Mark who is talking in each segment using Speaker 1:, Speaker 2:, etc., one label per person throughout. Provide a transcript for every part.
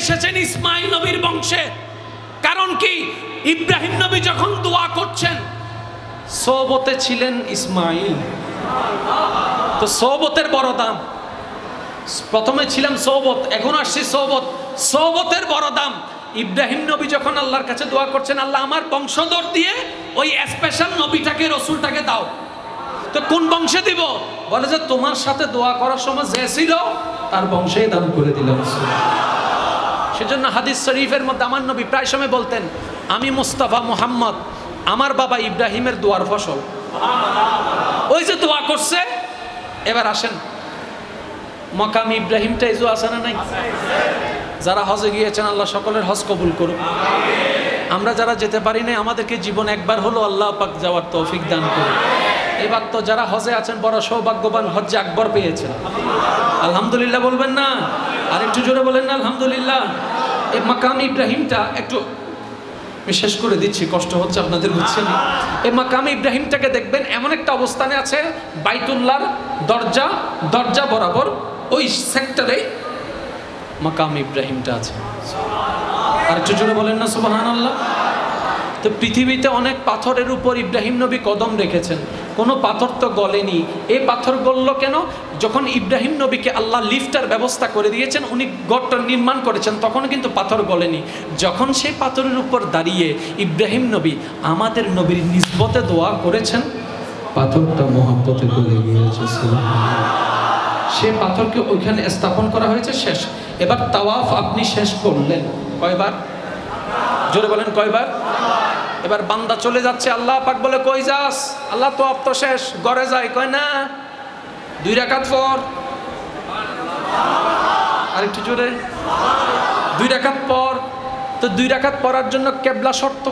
Speaker 1: এসেছেন ইসমাইল নবীর বংশে। কারণ কি, ইব্রাহিম নবী যখন দোয়া করছেন, সোহবতে ছিলেন ইসমাইল, তো সোহবতের বড় দাম। প্রথমে ছিলাম সোহবত, এখন আসছি সোহবত, সোহবতের বড় দাম। ইব্রাহিম নবী যখন আল্লাহর কাছে দোয়া করছেন, আল্লাহ আমার বংশধর দিয়ে ওই স্পেশাল নবীটাকে, রসুলটাকে দাও। তো কোন বংশে দিব? বলে যে তোমার সাথে দোয়া করার সময় যে ছিল তার বংশেই দান করে দিলাম। সেজন্য হাদিস শরীফের মধ্যে আমার নবী প্রায় সময় বলতেন, আমি মুস্তাফা মুহাম্মদ, আমার বাবা ইব্রাহিমের দোয়ার ফসল। ওই যে দোয়া করছে। এবার আসেন, মাকাম ইব্রাহিমটা এই যে আছে না নাই? যারা হজে গিয়েছেন আল্লাহ সকলের হজ কবুল করুন। আমরা যারা যেতে পারি না, আমাদেরকে জীবন একবার হলো আল্লাহ পাক যাওয়ার তৌফিক দান করুন। এবার তো যারা হজে আছেন বড় সৌভাগ্যবান, হজ্জে আকবর পেয়েছেন। আলহামদুলিল্লাহ বলবেন না? আর একটু জোরে বলেন না আলহামদুলিল্লাহ। এই মাকাম ইব্রাহিমটা একটু আমি শেষ করে দিচ্ছি, কষ্ট হচ্ছে আপনাদের, বুঝছেন? এই মাকাম ইব্রাহিমটাকে দেখবেন এমন একটা অবস্থানে আছে, বাইতুল্লাহর দরজা বরাবর ওই সেক্টরে মাকাম ইব্রাহিমটা আছে। আর একটু জোরে বলেন না সুবহানাল্লাহ। তো পৃথিবীতে অনেক পাথরের উপর ইব্রাহিম নবী কদম রেখেছেন, কোনো পাথর তো গলেনি। এই পাথর গলল কেন? যখন ইব্রাহিম নবীকে আল্লাহ লিফটার ব্যবস্থা করে দিয়েছেন, উনি গড়টা নির্মাণ করেছেন, তখন কিন্তু পাথর গলেনি। যখন সেই পাথরের উপর দাঁড়িয়ে ইব্রাহিম নবী আমাদের নবীর নিসবতে দোয়া করেছেন, পাথরটা মহব্বতে গলে গিয়েছে। সে পাথরকে ওইখানে স্থাপন করা হয়েছে। শেষ। এবার তাওয়াফ আপনি শেষ করলেন কয়বার? জোরে বলেন কয়বার? এবার বান্দা চলে যাচ্ছে, আল্লাহ পাক বলে কই যাস? আল্লাহ তো আপ তো শেষ, ঘরে যাই। কয় না, 2 রাকাত পর। আরেকটু জোরে, 2 রাকাত পর। তো 2 রাকাত পড়ার জন্য কেবলা শর্ত।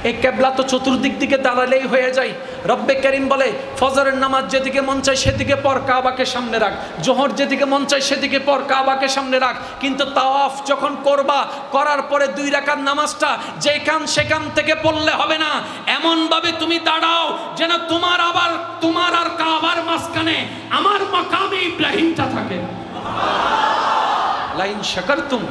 Speaker 1: এই কেবলা তো চতুর্দিক দিকে দাঁড়ালেই হয়ে যায়। রব্বে করিম বলে ফজরের নামাজ যেদিকে মন চায় সেদিকে পড়, কাবাকে সামনে রাখ। জোহর যেদিকে মন চায় সেদিকে পড়, কাবাকে সামনে রাখ। কিন্তু তাওয়াফ যখন করবা, করার পরে 2 রাকাত নামাজটা যেখান সেখান থেকে পড়লে হবে না। এমন ভাবে তুমি দাঁড়াও যেন তোমার আর কাবার মাঝখানে আমার মাকামে ইব্রাহিমটা থাকে। লাইন শাকারতুম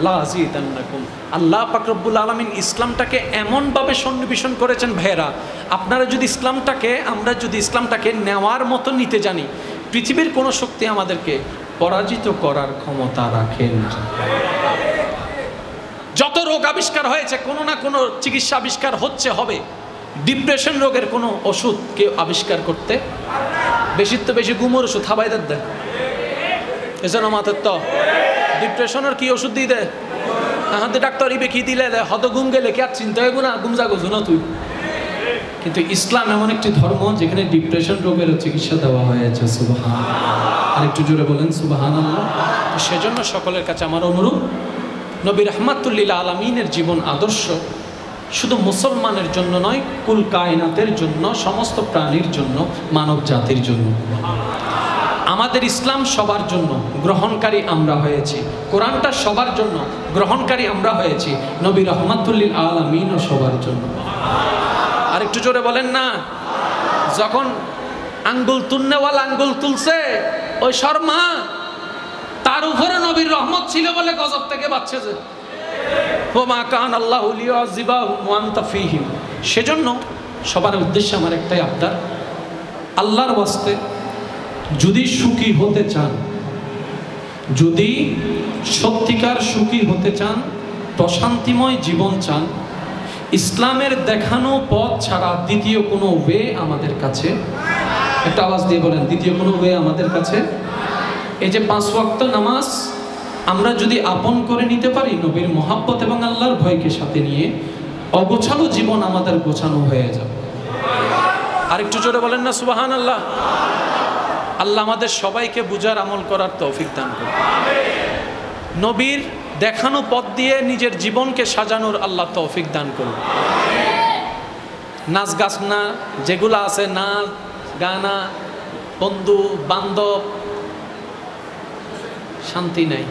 Speaker 1: লাযিদান্নাকুম। আল্লাহ পাক রব্বুল আলামিন ইসলামটাকে এমনভাবে সন্নিবেশন করেছেন ভাইয়েরা, আমরা যদি ইসলামটাকে নেওয়ার মতো নিতে জানি, পৃথিবীর কোনো শক্তি আমাদেরকে পরাজিত করার ক্ষমতা রাখে না। যত রোগ আবিষ্কার হয়েছে, কোনো না কোনো চিকিৎসা আবিষ্কার হবে। ডিপ্রেশন রোগের কোনো ওষুধ কেউ আবিষ্কার করতে, বেশি ঘুমের ওষুধ হাবাইদের দেয়। এজন্য মাথার তো ডিপ্রেশনের কি ওষুধ দিয়ে দেয়? হাতে ডাক্তার ইবে কি দিলে দেয়? হত ঘুম গেলে কি আর চিন্তা হইব না? ঘুম জাগো না তুই। কিন্তু ইসলাম এমন একটি ধর্ম যেখানে ডিপ্রেশন রোগের চিকিৎসা দেওয়া হয়েছে। সুবহানাল্লাহ। আর একটু জোরে বলেন সুবহানাল্লাহ। সেজন্য সকলের কাছে আমার অনুরোধ, নবী রাহমাতুল লিল আলামিনের জীবন আদর্শ শুধু মুসলমানের জন্য নয়, কুল কায়নাতের জন্য, সমস্ত প্রাণীর জন্য, মানব জাতির জন্য। আমাদের ইসলাম সবার জন্য, গ্রহণকারী আমরা হয়েছি। কোরআনটা সবার জন্য, গ্রহণকারী আমরা হয়েছি। নবী রাহমাতুল লিল আলামিনও সবার জন্য। আর একটু জোরে বলেন না। যখন আঙ্গুল তুলনেওয়ালা আঙ্গুল তুলছে, ওই শর্মা তার উপরে নবীর রহমত ছিল বলে গজব থেকে বাঁচছে যে। ওমা কান আল্লাহু লিয়াযিবাহুম ওয়া আনতা ফীহিম। সেজন্য সবার উদ্দেশ্যে আমার একটাই আবদার, আল্লাহর ওয়াস্তে যদি সুখী হতে চান, যদি সত্যিকার সুখী হতে চান, প্রশান্তিময় জীবন চান, ইসলামের দেখানো পথ ছাড়া দ্বিতীয় কোনো ওয়ে আমাদের কাছে, একটা আওয়াজ দিয়ে বলেন, দ্বিতীয় কোনো ওয়ে আমাদের কাছে। এই যে 5 ওয়াক্ত নামাজ আমরা যদি আপন করে নিতে পারি, নবীর মহাব্বত এবং আল্লাহর ভয়কে সাথে নিয়ে, অগোছালো জীবন আমাদের গোছানো হয়ে যাবে। আর একটু জোরে বলেন না সুবহানাল্লাহ। আল্লাহ আমাদের সবাইকে বুঝার, আমল করার তৌফিক দান করুন। নবীর দেখানো পথ দিয়ে নিজের জীবনকে সাজানোর আল্লাহ তৌফিক দান করুন। নাচ গাছ না যেগুলো আছে, নাচ গানা, বন্ধু বান্ধব, শান্তি নাই।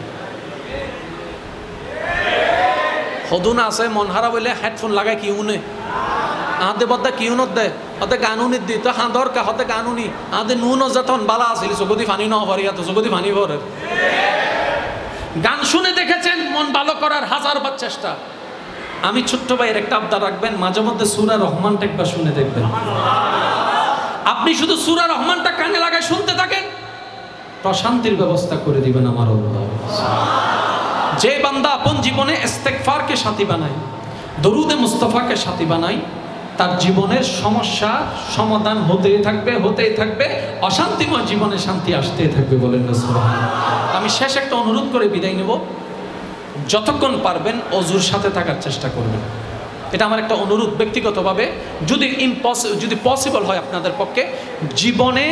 Speaker 1: হদুন আছে মন হারা বলে হেডফোন লাগায় কি উনে আদে বদ্দা কি উনত দে হতে গানুনি দি তো হাঁ দরকার হতে গানুনি আদে নুন যতন বালা আসিল চকুদি ফানি ন ভরিয়া তো চকুদি ফানি ভরে। গান শুনে দেখেছেন মন ভালো করার হাজারবার চেষ্টা। আমি ছোট্ট ভাইয়ের একটা আবদার রাখবেন, মাঝে মধ্যে সূরা রহমানটা একবার শুনে দেখবেন। আপনি শুধু সূরা রহমানটা কানে লাগায় শুনতে থাকেন, প্রশান্তির ব্যবস্থা করে দিবেন আমার আল্লাহ। যে বান্দা আপন জীবনে ইস্তেগফারকে সাথী বানায়, দরুদে মুস্তাফাকে সাথী বানায়, তার জীবনের সমস্যা সমাধান হতেই থাকবে, অশান্তিময় জীবনে শান্তি আসতেই থাকবে। বলেন না সুবহানাল্লাহ। আমি শেষ একটা অনুরোধ করে বিদায় নেব, যতক্ষণ পারবেন অজুর সাথে থাকার চেষ্টা করবেন। এটা আমার একটা অনুরোধ ব্যক্তিগতভাবে। যদি পসিবল হয় আপনাদের পক্ষে, জীবনে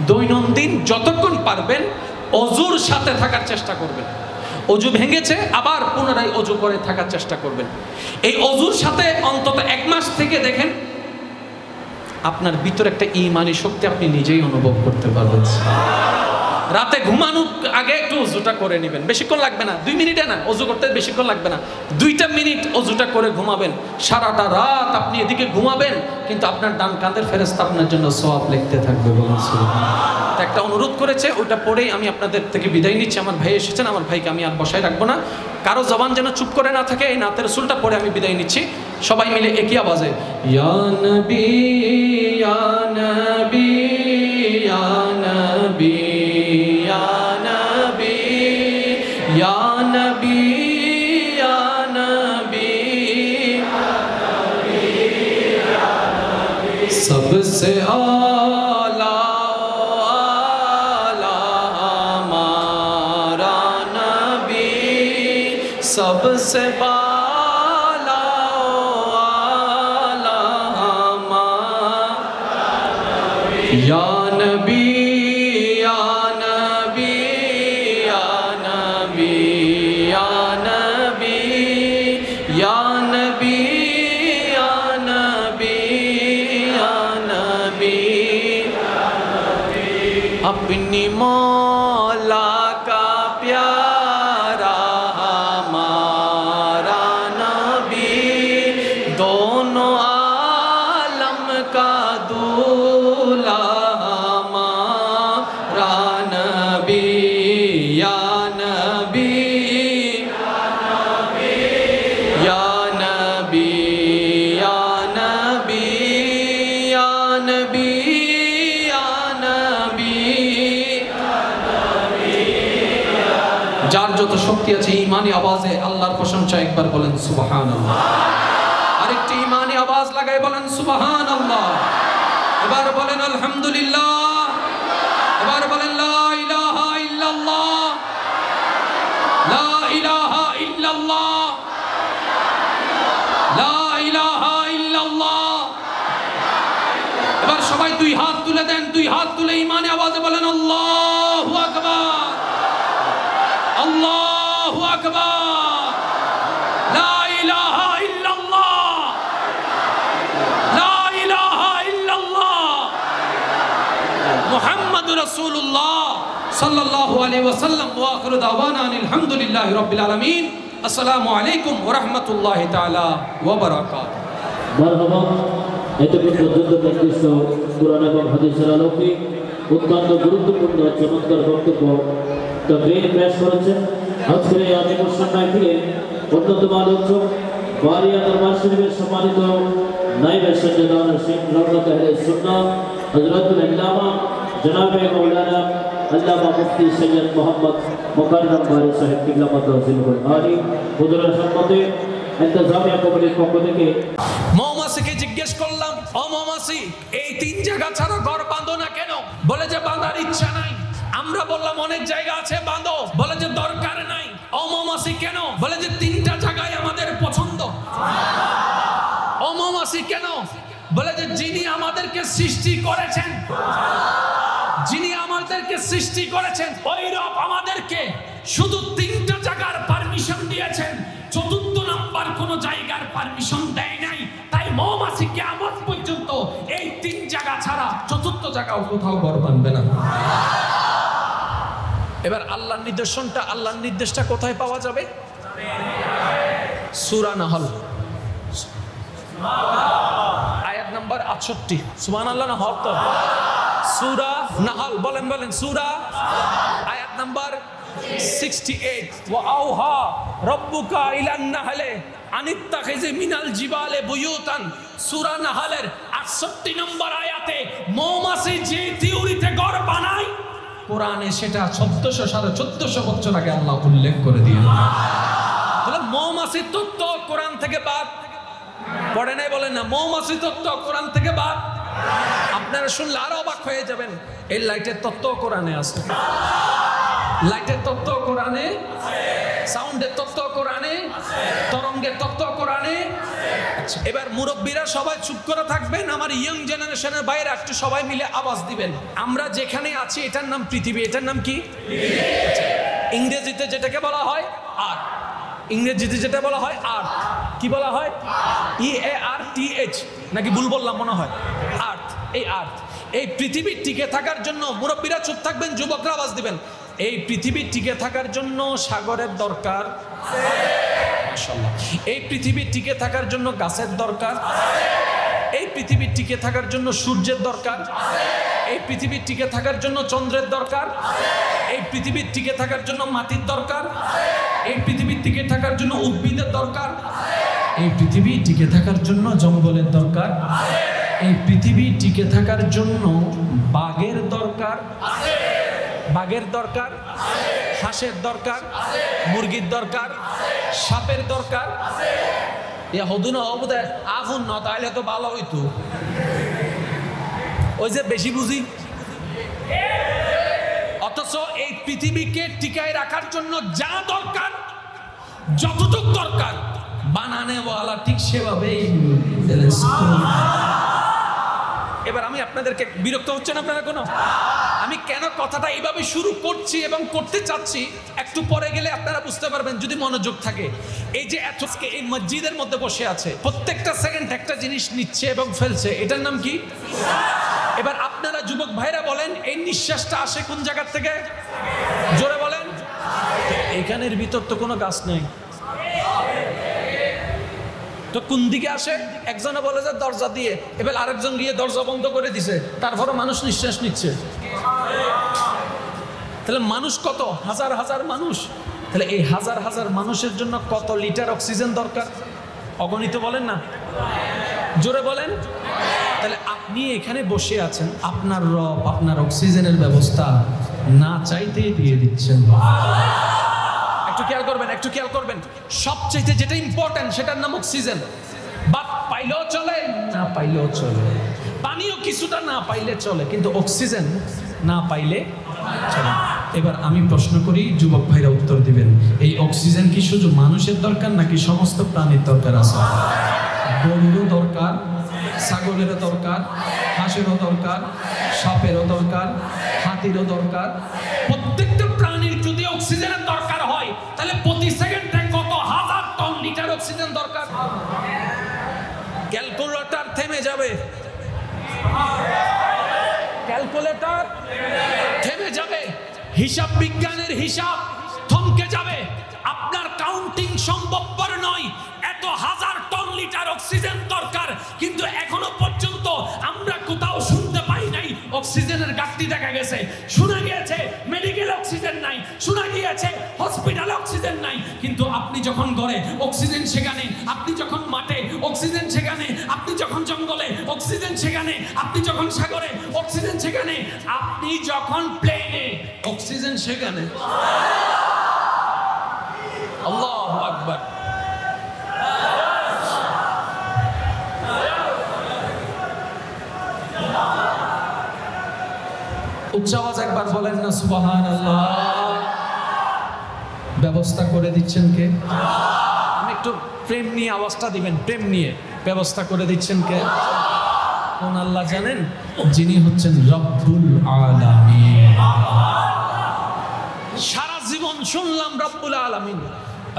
Speaker 1: দৈনন্দিন যতক্ষণ পারবেন অজুর সাথে থাকার চেষ্টা করবেন। অজু ভেঙেছে আবার পুনরায় অজু করে থাকার চেষ্টা করবেন। এই অজুর সাথে অন্তত 1 মাস থেকে দেখেন আপনার ভিতরে একটা ঈমানি শক্তি আপনি নিজেই অনুভব করতে পারবেন। রাতে ঘুমানোর আগে একটু অজুটা করে নেবেন, বেশিক্ষণ লাগবে না, 2 মিনিটে না, অজু করতে বেশিক্ষণ লাগবে না, 2টা মিনিট অজুটা করে ঘুমাবেন। সারাটা রাত আপনি এদিকে ঘুমাবেন, কিন্তু আপনার ডান কাঁধের ফেরেশতা আপনার জন্য সওয়াব লিখতে থাকবে। বলুন সুবহানাল্লাহ। একটা অনুরোধ করেছে, ওইটা পড়েই আমি আপনাদের থেকে বিদায় নিচ্ছি। আমার ভাই এসেছেন, আমার ভাইকে আমি আর বসায় রাখবো না, কারো জবান যেন চুপ করে না থাকে। এই নাতের রাসূলটা পড়ে আমি বিদায় নিচ্ছি, সবাই মিলে একই আওয়াজে ইয়া নবী ইয়া নবী ইয়া নবী या नबी या नबी सबसे आला आला हमारा नबी, सबसे बाला आला हमारा या नबी अपनी मौला का प्यारा हमारा नबी, दोनों आलम का दूल्हा हमारा नबी, या नबी या नबी या नबी या नबी যার যত শক্তি আছে ঈমানি আওয়াজে আল্লাহর প্রশংসা একবার বলেন সুবহানাল্লাহ। আরেকটি ঈমানি আওয়াজ লাগাই বলেন সুবহানাল্লাহ। এবার বলেন আলহামদুলিল্লাহ। এবার বলেন লা ইলাহা ইল্লাল্লাহ, লা ইলাহা ইল্লাল্লাহ, লা ইলাহা ইল্লাল্লাহ। এবার সবাই 2 হাত তুলে দেন, 2 হাত তুলে ঈমানি আওয়াজে বলেন আল্লাহু আকবার, আল্লাহু আকবার, লা ইলাহা ইল্লাল্লাহ, লা ইলাহা ইল্লাল্লাহ, মুহাম্মাদুর রাসূলুল্লাহ সাল্লাল্লাহু আলাইহি ওয়াসাল্লাম। ওয়া আখিরু দাওয়ানা আলহামদুলিল্লাহি রাব্বিল আলামিন। আসসালামু আলাইকুম ওয়া রাহমাতুল্লাহি তাআলা ওয়া বারাকাতুহু।
Speaker 2: মারহাবা। এতক্ষণ পর্যন্ত নির্দিষ্ট কুরআন এবং হাদিসের আলোকে অত্যন্ত গুরুত্বপূর্ণ চমৎকার বক্তব্য পেশ করেছেন। আজকের এই আদিবর্ষণ নাইফিলে অন্যতম আলোচক বারিয়া দরবার শরীফের সম্মানিত নায়েবে সজ্জাদান শেখ রওনাত আহলে সুন্নাহ হযরতুল আল্লামা জনাবে মাওলানা আল্লামা মুফতি সৈয়দ মোহাম্মদ মুকাররম বারি সাহেব কিবলা মাদ্রাসাতুল আলী হুজুরের সম্মতে ইন্তেজামিয়া কমিটির পক্ষ থেকে
Speaker 1: মৌমাছিকে জিজ্ঞেস করলাম, ও মৌমাছি, এই 3 জায়গা ছাড়া ঘর বাঁধো না কেন? বলে যে বাঁধার ইচ্ছা নাই। আমরা বললাম অনেক জায়গা আছে, বাঁধো। বলে যে দরকার নাই। ও মৌমাছি কেন? বলে যে 3টা জায়গায় আমাদের পছন্দ। ও মৌমাছি কেন? বলে যে যিনি আমাদেরকে সৃষ্টি করেছেন, যিনি আমাদেরকে সৃষ্টি করেছেন ওই রব আমাদেরকে শুধু 3টা জায়গার পারমিশন দিয়েছেন, 4র্থ নাম্বার কোন জায়গার পারমিশন দেয় নাই। তাই মৌমাছি কিয়ামত পর্যন্ত এই 3 জায়গা ছাড়া 4র্থ জায়গাও কোথাও ঘর বাঁধবে না। এবার আল্লাহর নির্দেশটা কোথায় পাওয়া যাবে? সূরা নাহল আয়াত নাম্বার 68। সুবহানাল্লাহ না হক তো? সূরা নাহল বলেন সূরা আয়াত নাম্বার 68 ওয়া আওহা রাব্বুকা ইলান নাহলে আনিত্তাখিযি মিনাল জিবালে বুয়ুতান সূরা নাহলের 68 নম্বর আয়াতে মৌমাছি যে থিওরিতে ঘর বানায় কোরআনে সেটা 1400 বছর আগে আল্লাহ উল্লেখ করে দিয়েছেন। তাহলে মৌমাছির তত্ত্ব কোরআন থেকে বাদ পড়ে নাই বলেন না, মৌমাছির তত্ত্ব কোরআন থেকে বাদ। আপনারা শুনলে আরো অবাক হয়ে যাবেন, এই লাইটের তত্ত্ব কোরআনে আছে, লাইটের তত্ত্ব কোরআনে, সাউন্ডের তত্ত্ব কোরআনে, তরঙ্গের তত্ত্ব কোরআনে। আচ্ছা, এবার মুরব্বীরা সবাই চুপ করে থাকবেন, আমার ইয়ং জেনারেশনের বাইরে একটু সবাই মিলে আওয়াজ দিবেন। আমরা যেখানে আছি এটার নাম পৃথিবী, এটার নাম কি? আচ্ছা, ইংরেজিতে যেটাকে বলা হয় আর্থ, ইংরেজিতে যেটা বলা হয় আর্থ, কি বলা হয়? EARTH, নাকি ভুল বললাম মনে হয়? আর্থ, এই আর্থ, এই পৃথিবী টিকে থাকার জন্য, মুরব্বীরা চুপ থাকবেন, যুবকরা আওয়াজ দিবেন, এই পৃথিবী টিকে থাকার জন্য সাগরের দরকার, মাশাআল্লাহ। এই পৃথিবী টিকে থাকার জন্য গাছের দরকার, এই পৃথিবী টিকে থাকার জন্য সূর্যের দরকার, এই পৃথিবী টিকে থাকার জন্য চন্দ্রের দরকার, এই পৃথিবী টিকে থাকার জন্য মাটির দরকার, এই পৃথিবী টিকে থাকার জন্য উদ্ভিদের দরকার, এই পৃথিবী টিকে থাকার জন্য জঙ্গলের দরকার, এই পৃথিবী টিকে থাকার জন্য বাঘের দরকার, বাঘের দরকার, হাঁসের দরকার, মুরগির দরকার, সাপের দরকার। এ হদু না হবো আগুন না, তাহলে তো ভালো হইতো। ওই যে বেশি বুঝি, অথচ এই পৃথিবীকে টিকায় রাখার জন্য যা দরকার, যতটুকু দরকার, বানানেওয়ালা ঠিক সেভাবেই। এবার আমি আপনাদেরকে, বিরক্ত হচ্ছেন আপনারা কোনো? আমি কেন কথাটা এইভাবে শুরু করছি এবং করতে চাচ্ছি একটু পরে গেলে আপনারা বুঝতে পারবেন, যদি মনোযোগ থাকে। এই যে এতকে এই মসজিদের মধ্যে বসে আছে, প্রত্যেকটা সেকেন্ড একটা জিনিস নিচ্ছে এবং ফেলছে, এটার নাম কি? এবার আপনারা যুবক ভাইরা বলেন, এই নিঃশ্বাসটা আসে কোন জায়গা থেকে? জোরে বলেন। এখানের ভিতর তো কোনো গাছ নেই, তো কোন দিকে আসে? একজনে বলে যে দরজা দিয়ে, এবার আরেকজন গিয়ে দরজা বন্ধ করে দিছে, তারপরে মানুষ নিঃশ্বাস নিচ্ছে। তাহলে মানুষ কত? হাজার হাজার মানুষ। তাহলে এই হাজার হাজার মানুষের জন্য কত লিটার অক্সিজেন দরকার? অগণিত, বলেন না? জোরে বলেন। তাহলে আপনি এখানে বসে আছেন, আপনার রব আপনার অক্সিজেনের ব্যবস্থা না চাইতেই দিয়ে দিচ্ছেন। একটু খেয়াল করবেন, একটু খেয়াল করবেন, সবচেয়ে যেটা ইম্পর্টেন্ট সেটার নাম অক্সিজেন। বাপ পাইলেও চলে, না পাইলেও চলে, পানিও কিছুটা না পাইলে চলে, কিন্তু অক্সিজেন না পাইলে চলে। এবার আমি প্রশ্ন করি, যুবক ভাইরা উত্তর দিবেন, এই অক্সিজেন কি শুধু মানুষের দরকার নাকি সমস্ত প্রাণীর দরকার আছে? গরুরও দরকার, ছাগলেরও দরকার, হাঁসেরও দরকার, সাপেরও দরকার, হাতিরও দরকার। প্রত্যেকটা প্রাণীর যদি অক্সিজেনের দরকার হয়, তাহলে প্রতি সেকেন্ডে কত হাজার টন লিটার অক্সিজেন দরকার? ক্যালকুলেটর থেমে যাবে, ক্যালকুলেটর থেমে যাবে, হিসাব বিজ্ঞানের হিসাব থমকে যাবে। আপনার কাউন্টিং সম্ভবপর নয়, এত হাজার টন লিটার অক্সিজেন দরকার, কিন্তু এখনো পর্যন্ত আমরা কোথাও শুনতে পাই নাই অক্সিজেনের ঘাটতি দেখা গেছে। শোনা গিয়েছে মেডিকেল অক্সিজেন নাই, শোনা গিয়েছে হসপিটালে অক্সিজেন নাই, কিন্তু আপনি যখন ঘরে অক্সিজেন সেখানে, আপনি যখন মাঠে অক্সিজেন সেখানে, আপনি যখন জঙ্গলে অক্সিজেন সেখানে, আপনি যখন সাগরে অক্সিজেন সেখানে, আপনি যখন প্লেনে অক্সিজেন সেখানে। আল্লাহু আকবার। উচ্চ আওয়াজ একবার বলেন না সুবহানাল্লাহ। ব্যবস্থা করে দিচ্ছেন কে? আমি একটু প্রেম নিয়ে আওয়াজটা দিবেন, প্রেম নিয়ে। ব্যবস্থা করে দিচ্ছেন কে? কোন আল্লাহ জানেন? যিনি হচ্ছেন রব্বুল আলামিন। সারা জীবন শুনলাম রব্বুল আলামিন,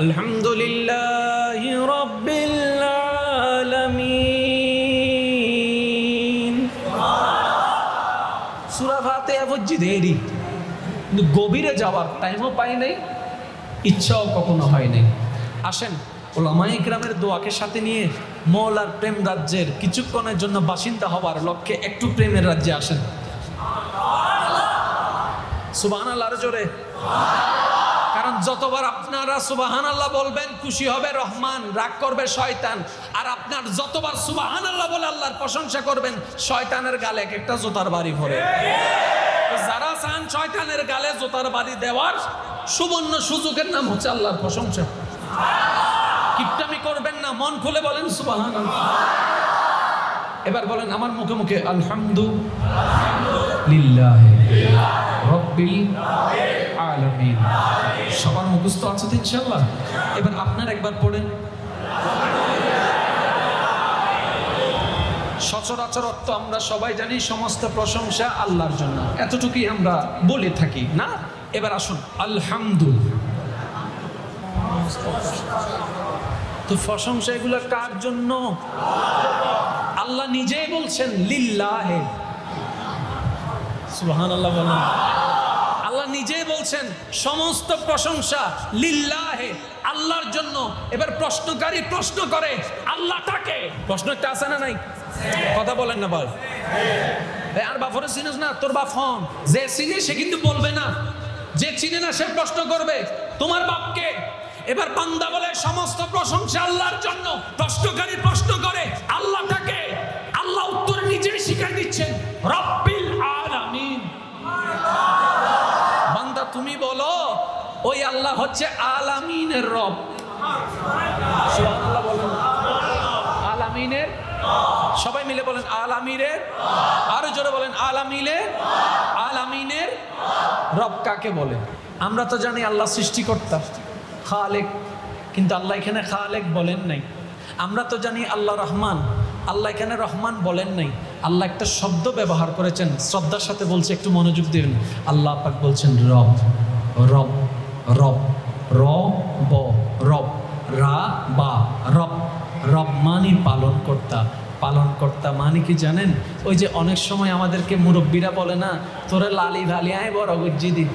Speaker 1: আলহামদুলিল্লাহি রাব্বিল আলামিন। সূরা ফাতিহা পর্যন্ত দেরি, কিন্তু গভীরে যাওয়ার টাইমও পাই নাই, ইচ্ছাও কখনো হয় নাই। আসেন ওলামায়ে ইকরামের দোয়াকে সাথে নিয়ে মওলার প্রেম রাজ্যের কিছুক্ষণের জন্য বাসিন্দা হবার লক্ষ্যে একটু প্রেমের রাজ্যে আসেন। সুবহানাল্লাহ, আরো জোরে। যতবার আপনারা সুবহানাল্লাহ বলবেন খুশি হবে রহমান, রাগ করবে শয়তান। আর আপনার যতবার সুবহানাল্লাহ বলে আল্লাহর প্রশংসা করবেন, শয়তানের গালে এক একটা জুতার বাড়ি পড়ে। যারা চান শয়তানের গালে জুতার বাড়ি দেওয়ার সুবর্ণ সুযোগের নাম হচ্ছে আল্লাহর প্রশংসা। কিপটামি করবেন না, মন খুলে বলেন সুবহানাল্লাহ। এবার বলেন আমার মুখে মুখে আলহামদুলিল্লাহি রাব্বিল আলামিন। সবার মুখস্থ আছে তো ইনশাআল্লাহ? এবার আপনার একবার পড়েন। সচরাচর অর্থ আমরা সবাই জানি সমস্ত প্রশংসা আল্লাহর জন্য, এতটুকুই আমরা বলে থাকি না? এবার আসুন আলহামদুলিল্লাহ। তো প্রশংসা এগুলো কার জন্য? আল্লাহ নিজেই বলছেন লিল্লাহে। সুবহানাল্লাহ বলেন। আল্লাহ নিজেই বলছেন সমস্ত প্রশংসা লিল্লাহে, আল্লাহর জন্য। এবার প্রশ্নকারী প্রশ্ন করে আল্লাহটাকে। প্রশ্ন একটা আছে না নাই? কথা বলেন না বল। আর বাপরে চিনিস না? তোর বাপ হন। যে চিনে সে কিন্তু বলবে না, যে চিনে না সে প্রশ্ন করবে তোমার বাপকে। এবার বান্দা বলে সমস্ত প্রশংসা আল্লাহর জন্য। প্রশ্নকারী প্রশ্ন করে আল্লাহটাকে। আল্লাহ উত্তর নিজেই শিখাই দিচ্ছেন রব্বিল আলামিন। বান্দা তুমি বলো ওই আল্লাহ হচ্ছে আলামিনের রব। সুবহানাল্লাহ বলেন। আলামিনের, সবাই মিলে বলেন আলামিনের। আরো জোরে বলেন আলামিনের। আলামিনের রব কাকে বলে? আমরা তো জানি আল্লাহ সৃষ্টিকর্তা, খালেক, কিন্তু আল্লাহ এখানে খালেক বলেন নাই। আমরা তো জানি আল্লাহ রহমান, আল্লাহ এখানে রহমান বলেন নাই। আল্লাহ একটা শব্দ ব্যবহার করেছেন, শ্রদ্ধার সাথে বলছে, একটু মনোযোগ দিবেন। আল্লাহ পাক বলছেন রব। রব রব র ব রব, রা বা রব। রব মানে পালন কর্তা। পালন কর্তা মানে কি জানেন? ওই যে অনেক সময় আমাদেরকে মুরব্বীরা বলে না, তোরা লালি ভালি আয় বড় গজ্জি দিন।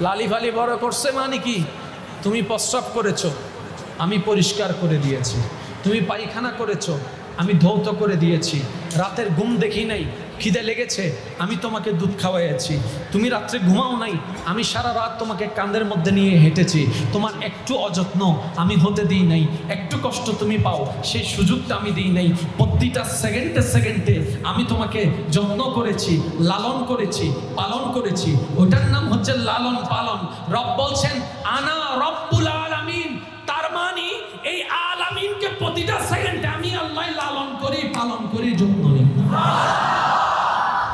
Speaker 1: লালি ফালি বড় করছে মানে কি? তুমি প্রস্রাব করেছো, আমি পরিষ্কার করে দিয়েছি। তুমি পায়খানা করেছো, আমি ধৌত করে দিয়েছি। রাতের ঘুম দেখি নাই, খিদে লেগেছে, আমি তোমাকে দুধ খাওয়াইছি। তুমি রাত্রে ঘুমাও নাই, আমি সারা রাত তোমাকে কাঁধের মধ্যে নিয়ে হেঁটেছি। তোমার একটু অযত্ন আমি হতে দিই নাই, একটু কষ্ট তুমি পাও সেই সুযোগটা আমি দিই নাই। প্রতিটা সেকেন্ডে সেকেন্ডে আমি তোমাকে যত্ন করেছি, লালন করেছি, পালন করেছি। ওটার নাম হচ্ছে লালন পালন। রব বলছেন আনা রব্বুল আলামিন। তার মানে এই আলামিনকে প্রতিটা সেকেন্ডে আমি আল্লাহ লালন করি, পালন করি, যত্ন নিই।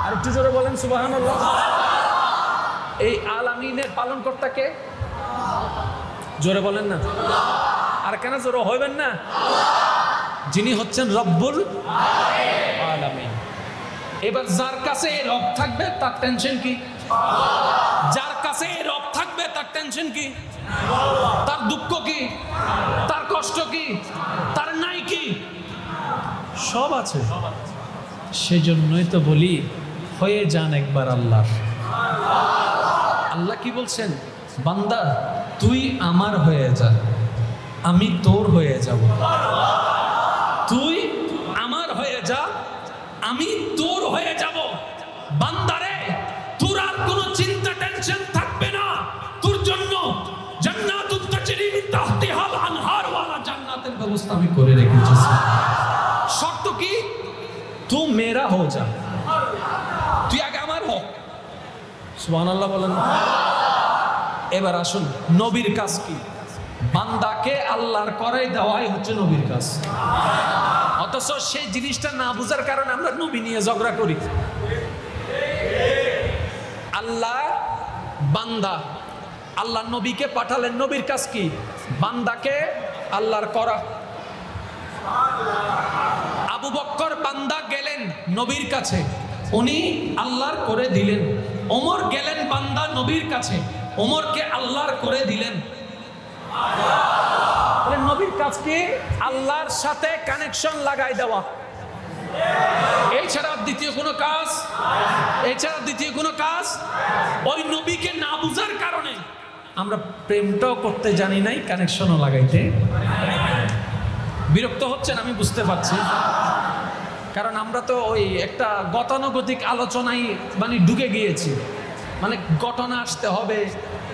Speaker 1: আর একটু জোরে বলেন সুবহানাল্লাহ। এই আলামিনের পালন কর্তাকে জোরে বলেন না। আর কেন জোরে হইবেন না? যিনি হচ্ছেন রব্বুল আলামিন। এবার যার কাছে এই রব থাকবে তার টেনশন কি? যার কাছে এই রব থাকবে তার টেনশন কি? তার দুঃখ কি? তার কষ্ট কি? তার নাই কি? সব আছে। সেজন্যই তো বলি হয়ে যান একবার আল্লাহর। আল্লাহ কি বলছেন? বান্দা তুই আমার হয়ে যা, আমি তোর হয়ে যাব। তুই আমার হয়ে যা, আমি তোর হয়ে যাব। বান্দারে তোর আর কোনো চিন্তা টেনশন থাকবে না। তোর জন্য জান্নাতুত তাজরি মিন তাহতিহাল আনহার ওয়ালা জান্নাতের ব্যবস্থা আমি করে রেখেছি। শর্ত কি? तू मेरा हो जा, তুই আগে আমার হ। সুবহানাল্লাহ বলেন। এবার আসুন নবীর কাজ কি? বান্দাকে আল্লাহর করাই দেওয়াই হচ্ছে নবীর কাজ। অথচ সেই জিনিসটা না বুঝার কারণে আমরা নবী নিয়ে ঝগড়া করি। আল্লাহ বান্দা, আল্লাহ নবীকে পাঠালেন। নবীর কাজ কি? বান্দাকে আল্লাহর করা। আবু বকর বান্দা গেলেন নবীর কাছে, উনি আল্লাহর করে দিলেন। ওমর গেলেন বান্দা নবীর কাছে, ওমরকে আল্লাহর করে দিলেন। নবীর কাজ কি? আল্লাহর সাথে কানেকশন লাগাই দেওয়া। এছাড়া দ্বিতীয় কোনো কাজ, এছাড়া দ্বিতীয় কোনো কাজ। ওই নবীকে না বুঝার কারণে আমরা প্রেমটাও করতে জানি নাই, কানেকশনও লাগাইতে। বিরক্ত হচ্ছেন আমি বুঝতে পারছি, কারণ আমরা তো ওই একটা গতানুগতিক আলোচনায় মানে ঢুকে গিয়েছি। মানে ঘটনা আসতে হবে,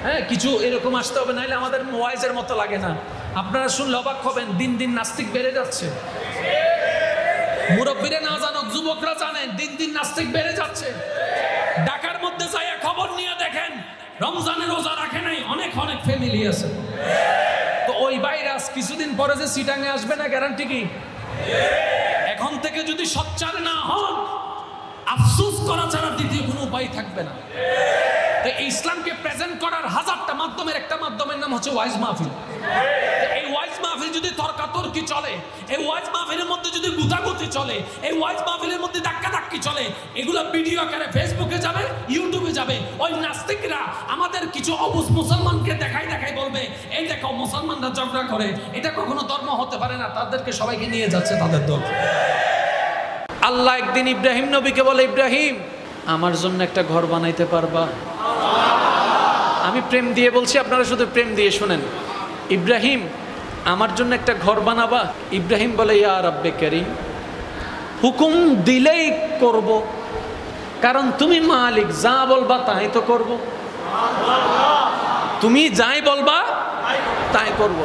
Speaker 1: হ্যাঁ কিছু এরকম আসতে হবে, নাহলে আমাদের ওয়াইজের মতো লাগে না। আপনারা শুনলে অবাক হবেন, দিন দিন নাস্তিক বেড়ে যাচ্ছে। মুরব্বীরা না জানুক, যুবকরা জানেন, দিন দিন নাস্তিক বেড়ে যাচ্ছে। ঢাকার মধ্যে যাইয়া খবর নিয়ে দেখেন, রমজানের রোজা রাখে নাই অনেক অনেক ফ্যামিলি আছে। তো ওই ভাইরাস কিছুদিন পরে যে চিটাঙে আসবে না, গ্যারান্টি কি? এখন থেকে যদি সোচ্চার না হন, আফসোস করা ছাড়া দ্বিতীয় কোনো উপায় থাকবে না। তো ইসলামকে প্রেজেন্ট করার হাজারটা মাধ্যমের একটা মাধ্যমের নাম হচ্ছে ওয়াইজ মাহফিল। এই ওয়াইজ মাহফিল যদি তর্কাতর্কি চলে, এই ওয়াইজ মাহফিলের মধ্যে যদি গুতাগুতি চলে, এই ওয়াইজ মাহফিলের মধ্যে ধাক্কাধাক্কি চলে, এগুলো ভিডিও আকারে ফেসবুকে যাবে, ইউটিউবে যাবে। ওই নাস্তিকরা আমাদের কিছু অবুঝ মুসলমানকে দেখাই দেখাই বলবে, এই দেখো মুসলমানরা ঝগড়া করে, এটা কখনো ধর্ম হতে পারে না। তাদেরকে সবাইকে নিয়ে যাচ্ছে তাদের দল। আল্লাহ একদিন ইব্রাহিম নবীকে বলে, ইব্রাহিম আমার জন্য একটা ঘর বানাইতে পারবা? আমি প্রেম দিয়ে বলছি, আপনারা শুধু প্রেম দিয়ে শুনেন। ইব্রাহিম আমার জন্য একটা ঘর বানাবা? ইব্রাহিম বলে, ইয়া রাব্বে কারীম, হুকুম দিলেই করব, কারণ তুমি মালিক, যা বলবা তাই তো করব। তুমি যাই বলবা তাই করব,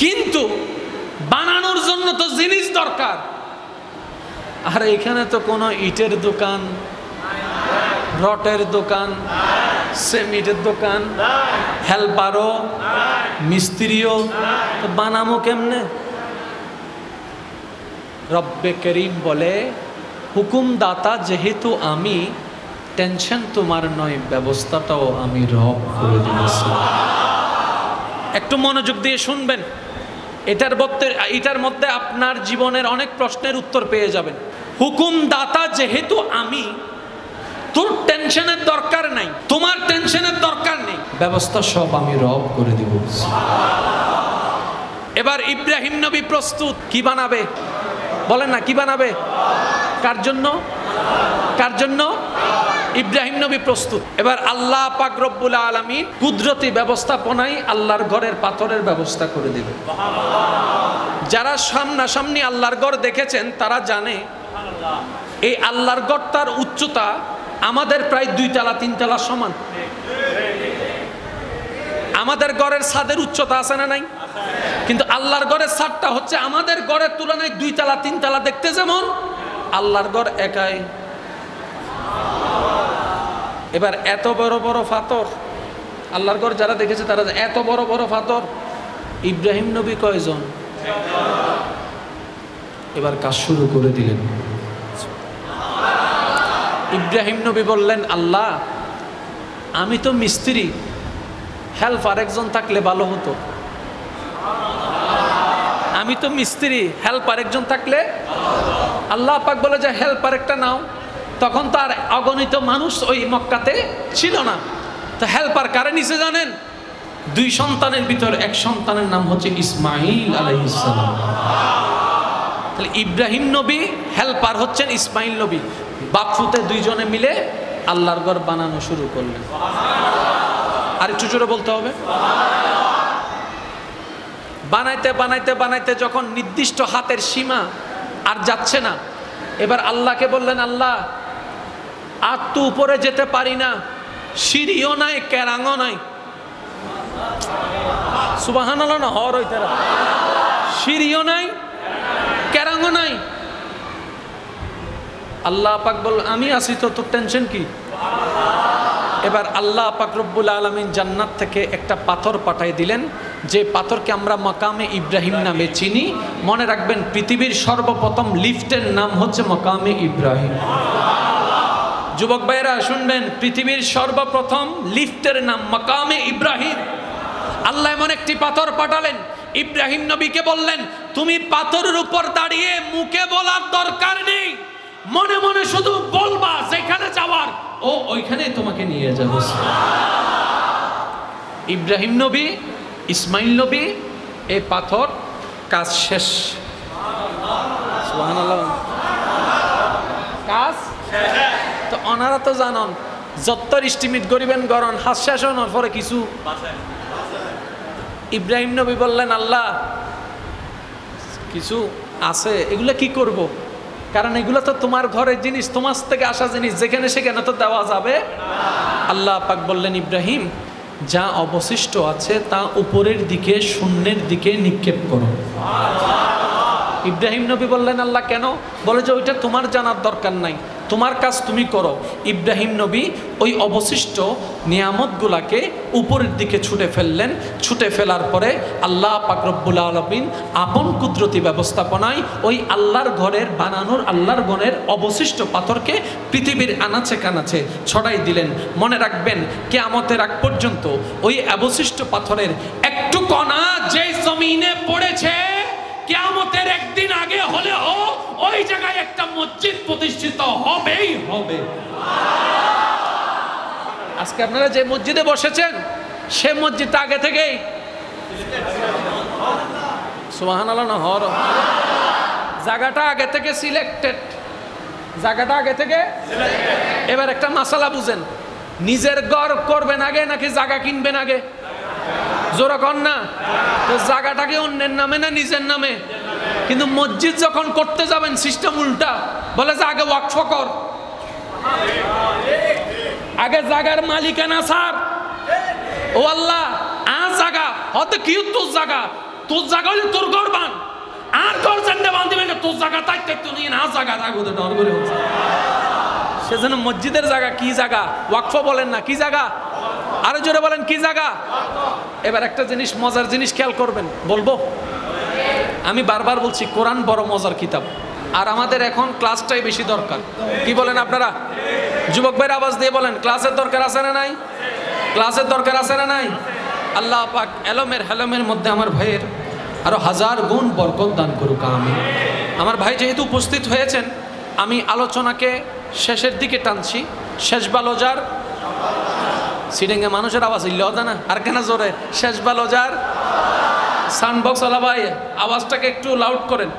Speaker 1: কিন্তু বানানোর জন্য তো জিনিস দরকার। আর এখানে তো কোনো ইটের দোকান, রটের দোকান, সিমেন্টের দোকান, হেল্পারও, মিস্ত্রিও, তো বানামো কেমনে? রব্বে করিম বলে, হুকুমদাতা যেহেতু আমি, টেনশন তোমার নয়, ব্যবস্থাটাও আমি রব করে দিয়েছি। একটু মনোযোগ দিয়ে শুনবেন, এটার মধ্যে আপনার জীবনের অনেক প্রশ্নের উত্তর পেয়ে যাবেন। হুকুমদাতা যেহেতু আমি, তোর টেনশনের দরকার নাই, তোমার টেনশনের দরকার নেই, ব্যবস্থা সব আমি রব করে দিব। এবার ইব্রাহিম নবী প্রস্তুত, কি বানাবে বলেন না, কি বানাবে? কার জন্য? কার জন্য? ইব্রাহিম নবী প্রস্তুত। এবার আল্লাহ পাক রব্বুল আলামিন কুদরতি ব্যবস্থাপনায় আল্লাহর ঘরের পাথরের ব্যবস্থা করে দিবে। যারা সামনাসামনি আল্লাহর ঘর দেখেছেন তারা জানে এই আল্লাহর ঘরটার উচ্চতা আমাদের প্রায় 2 তলা 3 তলা সমান। আমাদের ঘরের ছাদের উচ্চতা আছে না নাই? কিন্তু আল্লাহর ঘরের ছাদটা হচ্ছে আমাদের ঘরের তুলনায় 2 তলা 3 তলা দেখতে যেমন, আল্লাহর ঘর একাই। এবার এত বড় বড় পাথর, আল্লাহর ঘর যারা দেখেছে তারা এত বড় বড় পাথর, ইব্রাহিম নবী কয়জন? এবার কাজ শুরু করে দিলেন। ইব্রাহিম নবী বললেন, আল্লাহ আমি তো মিস্ত্রি, হেল্প আরেকজন থাকলে ভালো হতো। আমি তো মিস্ত্রি, হেল্প আরেকজন থাকলে। আল্লাহ পাক বলে যে হেল্প আরেকটা নাও। তখন তো আর অগণিত মানুষ ওই মক্কাতে ছিল না, তো হেল্পার কারে নিচে জানেন? 2 সন্তানের ভিতর এক সন্তানের নাম হচ্ছে ইসমাইল আলাইহিস সালাম। তাহলে ইব্রাহিম নবী হেল্পার হচ্ছেন ইসমাইল নবী। বাপফুতে 2 জনে মিলে আল্লাহর ঘর বানানো শুরু করলেন। আর একটু জোরে বলতে হবে। বানাইতে বানাইতে বানাইতে যখন নির্দিষ্ট হাতের সীমা আর যাচ্ছে না, এবার আল্লাহকে বললেন, আল্লাহ আর তো উপরে যেতে পারি না, সিঁড়িও নাই, কেরাঙও নাই। সুবহানাল্লাহ না হর হইতারা, সিঁড়িও নাই, কেরাঙও নাই। আল্লাহ পাক বল, আমি আছি তো, তোর টেনশন কি? এবার আল্লাহ পাক রব্বুল আলামিন জান্নাত থেকে একটা পাথর পাঠাই দিলেন, যে পাথরকে আমরা মাকামে ইব্রাহিম নামে চিনি। মনে রাখবেন, পৃথিবীর সর্বপ্রথম লিফটের নাম হচ্ছে মাকামে ইব্রাহিম। যুবক ভাইয়েরা শুনবেন, পৃথিবীর সর্বপ্রথম লিফটের নাম মাকামে ইব্রাহিম। আল্লাহ এমন একটি পাথর পাঠালেন, ইব্রাহিম নবীকে বললেন, তুমি পাথরের উপর দাঁড়িয়ে মুখে বলার দরকার নেই, মনে মনে শুধু বলবা যেখানে যাওয়ার ও ওইখানে তোমাকে নিয়ে যাবে। ইব্রাহিম নবী, ইসমাইল নবী, এই পাথর কাজ শেষ। সুবহানাল্লাহ, কাজ তো ওনারা তো জানন, যত ইস্টিমেট করিবেন গরন হাত শেষ হওয়ার পরে কিছু। ইব্রাহিম নবী বললেন, আল্লাহ কিছু আছে, এগুলা কি করব? কারণ এগুলো তো তোমার ঘরের জিনিস, তোমার থেকে আসা জিনিস, যেখানে সেখানে তো দেওয়া যাবে। আল্লাহ পাক বললেন, ইব্রাহিম যা অবশিষ্ট আছে তা উপরের দিকে শূন্যের দিকে নিক্ষেপ করো। ইব্রাহিম নবী বললেন, আল্লাহ কেন? বলে যে ওইটা তোমার জানার দরকার নাই, তোমার কাজ তুমি করো। ইব্রাহিম নবী ওই অবশিষ্ট নিয়ামতগুলাকে উপরের দিকে ছুটে ফেললেন। ছুটে ফেলার পরে আল্লাহ পাক রব্বুল আলামিন আপন কুদরতি ব্যবস্থাপনায় ওই আল্লাহর ঘরের বানানোর, আল্লাহর ঘরের অবশিষ্ট পাথরকে পৃথিবীর আনাচে কানাচে ছড়াই দিলেন। মনে রাখবেন, কিয়ামতের আগ পর্যন্ত ওই অবশিষ্ট পাথরের একটু কণা যে জমিনে পড়েছে, কিয়ামতের একদিন আগে হলেও ওই জায়গায় একটা মসজিদ প্রতিষ্ঠিত হবেই হবে। আজকে আপনারা যে মসজিদে বসেছেন সে মসজিদটা আগে থেকেই, সুবহানাল্লাহ না হর, জায়গাটা আগে থেকে সিলেক্টেড, জায়গাটা আগে থেকে। এবার একটা মাসালা বুঝেন, নিজের ঘর করবেন আগে নাকি জায়গা কিনবেন আগে? জোরে কর না। তো জায়গাটাকে অন্যের নামে না নিজের নামে? কিন্তু মসজিদ যখন করতে যাবেন সিস্টেম উল্টা, বলে যে আগে ওয়াকফ কর, আগে জায়গার মালিকানা ছাড়। ও আল্লাহ, আর জায়গা হয়তো কি তোর জায়গা, তোর জায়গা হলে তোর ঘর বান, আর ঘর জানতে বাঁধবে না, তোর জায়গা তাই তো নিয়ে না, জায়গা থাকবো তো ডর করে হচ্ছে। সেজন্য মসজিদের জায়গা কি জায়গা? ওয়াকফ বলেন না, কি জায়গা? আরো জোরে বলেন, কি জায়গা? এবার একটা জিনিস, মজার জিনিস খেয়াল করবেন, বলবো আমি বারবার বলছি, কোরআন বড় মজার কিতাব, আর আমাদের এখন ক্লাসটাই বেশি দরকার। কি বলেন আপনারা? যুবক ভাইয়ের আওয়াজ দিয়ে বলেন, ক্লাসের দরকার আছে না নাই? ক্লাসের দরকার আছে না নাই? আল্লাহ পাক এলমের হেলমের মধ্যে আমার ভাইয়ের আরো 1000 গুণ বরকত দান করুক আমিন। আমার ভাই যেহেতু উপস্থিত হয়েছেন, আমি আলোচনাকে শেষের দিকে টানছি। শেষ বালোজার সিডিংয়ে মানুষের আওয়াজ ইল্ল না, আর কেন জোরে? শেষ বালোজার সাউন্ডবক্স ওলা ভাই আওয়াজটাকে একটু লাউড করেন।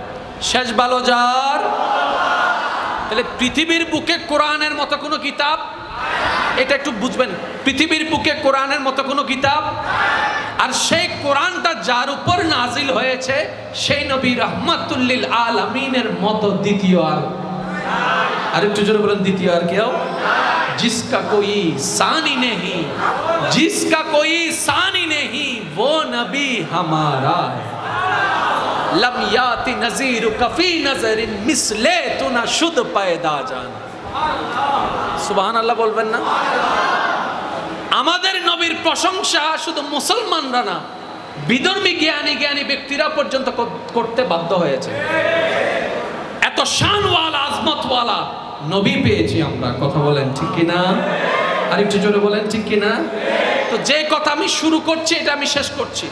Speaker 1: শেষ বালোজার। তাহলে পৃথিবীর বুকে কোরআনের মতো কোনো কিতাব, এটা একটু বুঝবেন, পৃথিবীর বুকে কোরআনের মতো কোনো কিতাব, আর সেই কোরআনটা যার উপর নাজিল হয়েছে সেই নবী রাহমাতুল লিল আলামিনের মতো দ্বিতীয় আর একটু জোরে বলেন, দ্বিতীয় আর কেউ? जिसका कोई सानी नहीं, जिसका कोई सानी नहीं, वो नबी हमारा है। लम याति नजीर कफी नजरिन मिसले तू ना शुद्ध पैदा जान। सुबहान अल्लाह बोलবেন না? আমাদের নবীর প্রশংসা শুধু মুসলমানরা না, বিধর্মী জ্ঞানী জ্ঞানী ব্যক্তিরা পর্যন্ত করতে বাধ্য হয়েছে। এত শানওয়ালা, আজমতওয়ালা নবী পেয়েছি আমরা। কথা বলেন ঠিক কিনা? আর একটু জোরে বলেন ঠিক কিনা? তো যে কথা আমি শুরু করছি এটা আমি শেষ করছি।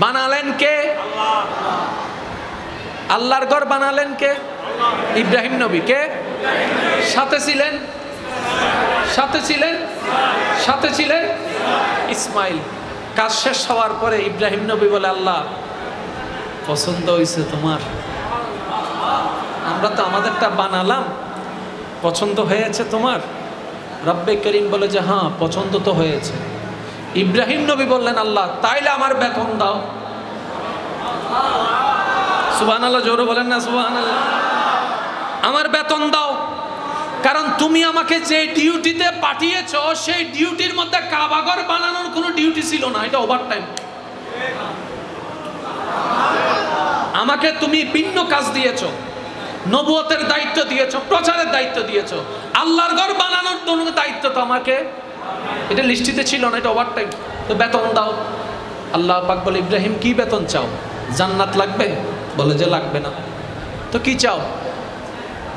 Speaker 1: বানালেন কে? আল্লাহর ঘর বানালেন কে? ইব্রাহিম নবী। কে সাথে ছিলেন? সাথে ছিলেন, সাথে ছিলেন ইসমাইল। কাজ শেষ হওয়ার পরে ইব্রাহিম নবী বলে, আল্লাহ পছন্দ হয়েছে তোমার? আমরা তো আমাদেরটা বানালাম, পছন্দ হয়েছে তোমার? রব্বে করিম বলে যে হ্যাঁ, পছন্দ তো হয়েছে। ইব্রাহিম নবী বললেন, আল্লাহ তাইলে আমার বেতন দাও। সুবহানাল্লাহ, জোরে বলেন না সুবহানাল্লাহ। আমার বেতন দাও, কারণ তুমি আমাকে যে ডিউটিতে পাঠিয়েছো সেই ডিউটির মধ্যে কাবাঘর বানানোর কোনো ডিউটি ছিল না, এটা ওভারটাইম। আমাকে তুমি ভিন্ন কাজ দিয়েছো, নবুয়তের দায়িত্ব দিয়েছো, প্রচারের দায়িত্ব দিয়েছো, আল্লাহর ঘর বানানোর দায়িত্ব তো আমাকে, এটা লিস্টিতে ছিল না, এটা ওভারটাইম। তো বেতন দাও। আল্লাহ পাক বলে, ইব্রাহিম কি বেতন চাও? জান্নাত লাগবে? বলে যে লাগবে না। তো কি চাও?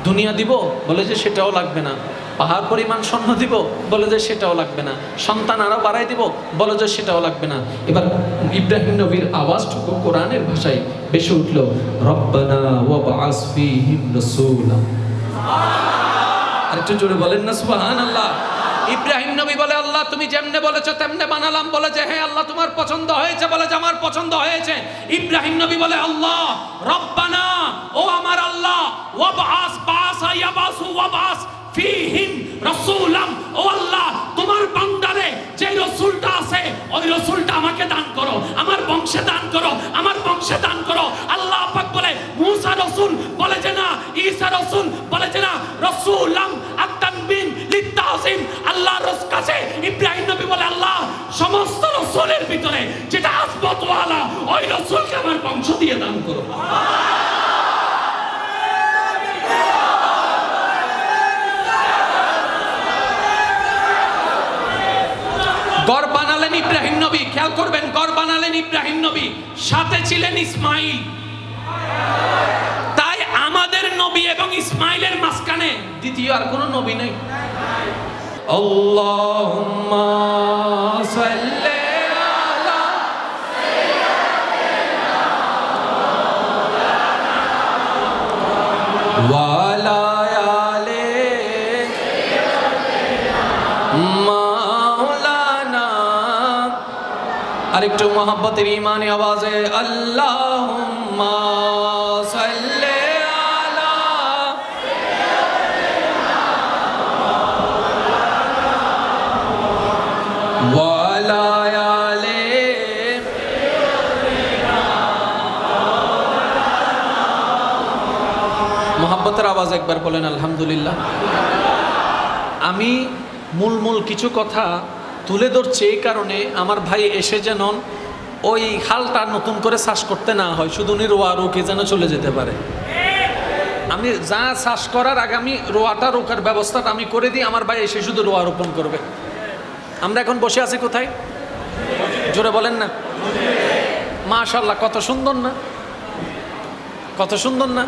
Speaker 1: দুনিয়া দিব? বলে যে সেটাও লাগবে না। পাহাড় পরিমাণ স্বর্ণ দিব? বলে যে সেটাও লাগবে না। সন্তান আরো বাড়াই দিব? বলে যে সেটাও লাগবে না। এবার ইব্রাহিম নবীর আওয়াজটুকু কোরআনের ভাষায় বেশি উঠলো, রব্বানা ওয়াবআস ফীহিম রাসূলা। আর একটু জোরে বলেন না সুবহানাল্লাহ। ইব্রাহিম নবী বলে, আল্লাহ তুমি যেমনে বলেছো তেমনে বানালাম। বলে যে হ্যাঁ আল্লাহ তোমার পছন্দ হয়েছে? বলে যে আমার পছন্দ হয়েছে। ইব্রাহিম নবী বলে, আল্লাহ রব্বানা, ও আমার আল্লাহ, ওয়াবআস বাসা ইয়াবাসু ওয়াবআস ফীহিম রাসূলাম, ও আল্লাহ তোমার বান্দারে যে রাসূলটা আছে ওই রাসূলটা আমাকে দান করো, আমার বংশে দান করো, আমার বংশে দান করো। আল্লাহ পাক বলে, মুসা রাসূল? বলে যে না, রাসূলাম আত-তানবিন লিত-তাযীম। আল্লাহর কাছে ইব্রাহিম নবী বলে, আল্লাহ সমস্ত রাসূলের ভিতরে যেটা আযমতওয়ালা ওই রাসূলকে আমার বংশ দিয়ে দান করো। গড় বানালেন ইব্রাহিম নবী, খেয়াল করবেন, গড় বানালেন ইব্রাহিম নবী, সাথে ছিলেন ইসমাইল। তাই আমাদের নবী এবং ইসমাইলের মাঝখানে দ্বিতীয় আর কোনো নবী নেই। আল্লাহুম্মা সাল্লি আলা ওয়া আলা আলি মাওলানা। আরেকটু মোহাব্বতের ইমানি আওয়াজে আল্লাহুম্মা সাল্লি আলা ওয়া আলা আলি। মোহাব্বতের আওয়াজ একবার বলেন আলহামদুলিল্লাহ। আমি মূল কিছু কথা তুলে ধরছি এই কারণে আমার ভাই এসে যেন ওই হালটা নতুন করে চাষ করতে না হয়, শুধু উনি রোয়া রুকে যেন চলে যেতে পারে। আমি যা চাষ করার আগে আমি রোয়াটা রোকার ব্যবস্থাটা আমি করে দিই, আমার ভাই এসে শুধু রোয়া রোপণ করবে। আমরা এখন বসে আছি কোথায়? জোরে বলেন না। মাশাআল্লাহ, কত সুন্দর না, কত সুন্দর না।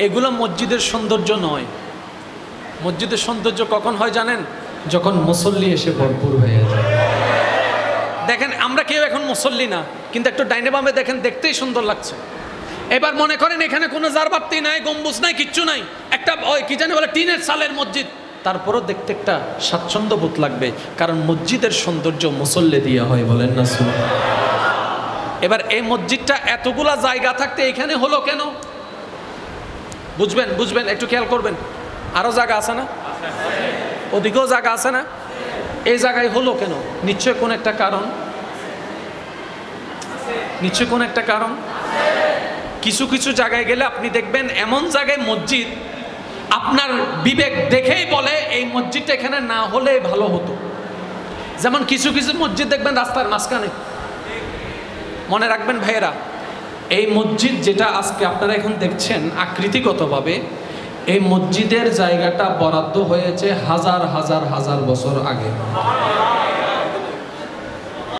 Speaker 1: এগুলো মসজিদের সৌন্দর্য নয়। মসজিদের সৌন্দর্য কখন হয় জানেন? যখন মুসল্লি এসে ভরপুর হয়ে যায়। দেখেন আমরা কেউ এখন মুসল্লি না, কিন্তু একটু ডাইনে বামে দেখেন, দেখতেই সুন্দর লাগছে। এবার মনে করেন এখানে কোনো জারবাতি নাই, গম্বুজ নাই, কিচ্ছু নাই, একটা ওই কি জানি বলে টিনের চালের মসজিদ, তারপরও দেখতে একটা স্বাচ্ছন্দ্য বোধ লাগবে, কারণ মসজিদের সৌন্দর্য মুসল্লি দিয়ে হয়, বলেন না সুবহানাল্লাহ। এবার এই মসজিদটা এতগুলা জায়গা থাকতে এখানে হলো কেন? বুঝবেন, একটু খেয়াল করবেন। আরো জায়গা আছে না? ওদিকেও জায়গা আছে না? এই জায়গায় হলো কেন? নিশ্চয় কোন একটা কারণ, নিশ্চয় কোন একটা কারণ। কিছু কিছু জায়গায় গেলে আপনি দেখবেন এমন জায়গায় মসজিদ আপনার বিবেক দেখেই বলে এই মসজিদটা এখানে না হলে ভালো হতো। যেমন কিছু কিছু মসজিদ দেখবেন রাস্তার মাঝখানে। মনে রাখবেন ভাইয়েরা, এই মসজিদ যেটা আজকে আপনারা এখন দেখছেন আকৃতিগতভাবে, এই মসজিদের জায়গাটা বরাদ্দ হয়েছে হাজার হাজার হাজার বছর আগে।